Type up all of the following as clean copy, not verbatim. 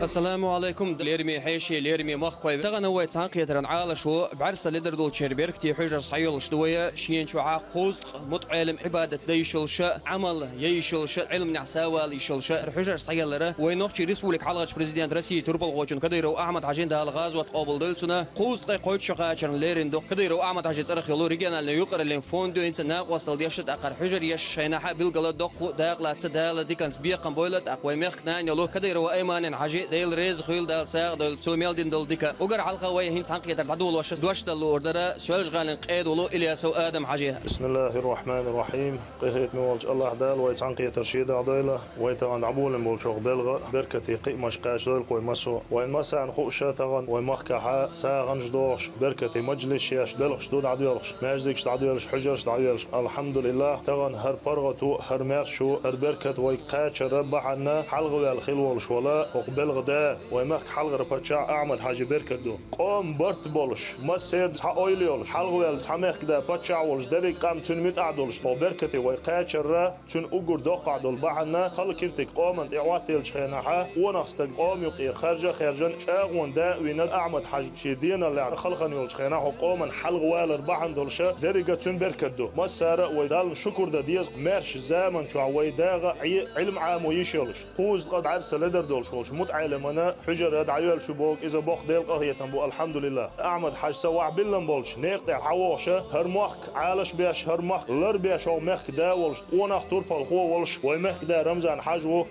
السلام عليكم ليرمي حيشي ليرمي مخوي تغنى هو تسانقية رنعال شو بعرس لدر دول شربيرك تي حجر صحيول شدوية شين شو عاقوز متعلم عبادة ديشل شاء عمل يشل شاء علم نعساوال يشل شاء حجر صحيول لره وينوخشي ريسبوليك حلقة بريزيدنت روسيا تربل غوچن كديرو احمد حاجين ده الغاز وتقابل دلسنا قوز قويت شقاچن ليرندو كديرو احمد حاجي صرخ يلو ريجنال نيوقر لين فوندو انت ناق وصل ديشت اخر حجر يش شيناح بالقلا دق داقلا تسدال ديكنس بيقم بويلت اقوي مخنان يلو كديرو ايمان حاجي ديل ريز خيل دال ساق دل سوميل دين دل ديكا وقر حلقه وي هين سانقيه العدول وش دوش دل اوردر سوالج غالن قيد ولو الياس ادم حاجيها بسم الله الرحمن الرحيم قيت مولج الله دال وي سانقيه ترشيد عديله وي تغن عبول مول شوق بلغ بركتي قيمش قاش دل قوي مسو وين مسان خوشا تغن وي مخكها ساغن جدوش بركتي مجلس ياش دلخ شدود عديلش ماجدكش عديلش حجرش عديلش الحمد لله تغن هر برغتو هر مرشو هر بركت وي قاش ربحنا حلغ والخيل والش ولا وقبل غدا ويمك حلغ ربطشا احمد حاجي بركدو قوم برت بولش ما سير صح اويليولش حلغ ويل صحمخ كدا بطشا ولش دري قام تن ميت عدولش وبركتي ويقاچر تن اوغور دوق عدول بعنا خل كيرتك قوم انت اعواتيلش خيناها ونخستك قوم يقير خرجن شاغون دا وين احمد حاجي شيدين اللي خلخن يولش خيناها قوم حلغ ويل ربحن دولش دري تن بركدو ما سار ويدال شكر دا ديز مارش زمن شو ويداغ علم عام ويشولش قوز قد عرس لدر دولش ولش متعلم انا حجر دعيال شبوك اذا بوخ ديل قهيه تنبو الحمد لله احمد حاج سواع بلن بولش نيق حووشه هرمخ عالش بيش هرمخ لر بيش او مخ دا ولش ونخ توربل هو ولش ويمخ دا رمزان حاجو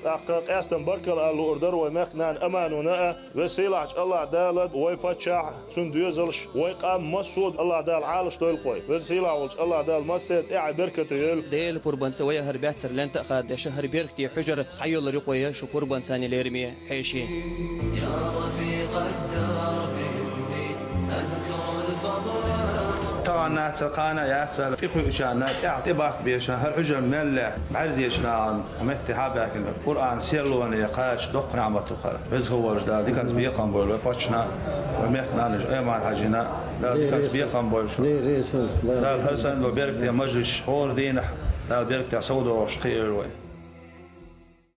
قاستن بركل قالو اوردر ويمخ نان امانونا وسيلاج الله دالد ويفتشع تن دوزلش ويقام مسود الله دال عالش دويل قوي وسيلا ولش الله دال مسد اع بركتيل ديل قربان سويه هربات سر لن تاخذ شهر بيركتي حجر صحيول رقويه شو قربان ثاني ليرمي حيشي يا رفيق الدرب إني أذكر الفضل طبعا ناتقانا يا سال إخوي إشانا اعتباك بيشنا هالحجر ملا بعرز يشنا متى حابك القرآن سيرلون يقاش دق نعمته خير بس هو جدا دي كانت بيقام بول وباتشنا وميقنا نج أيمان حاجنا لا دي كانت بيقام بول شو لا هالسنة لو بيرك يا مجلس حور دينه لا بيرك يا سودو وشقير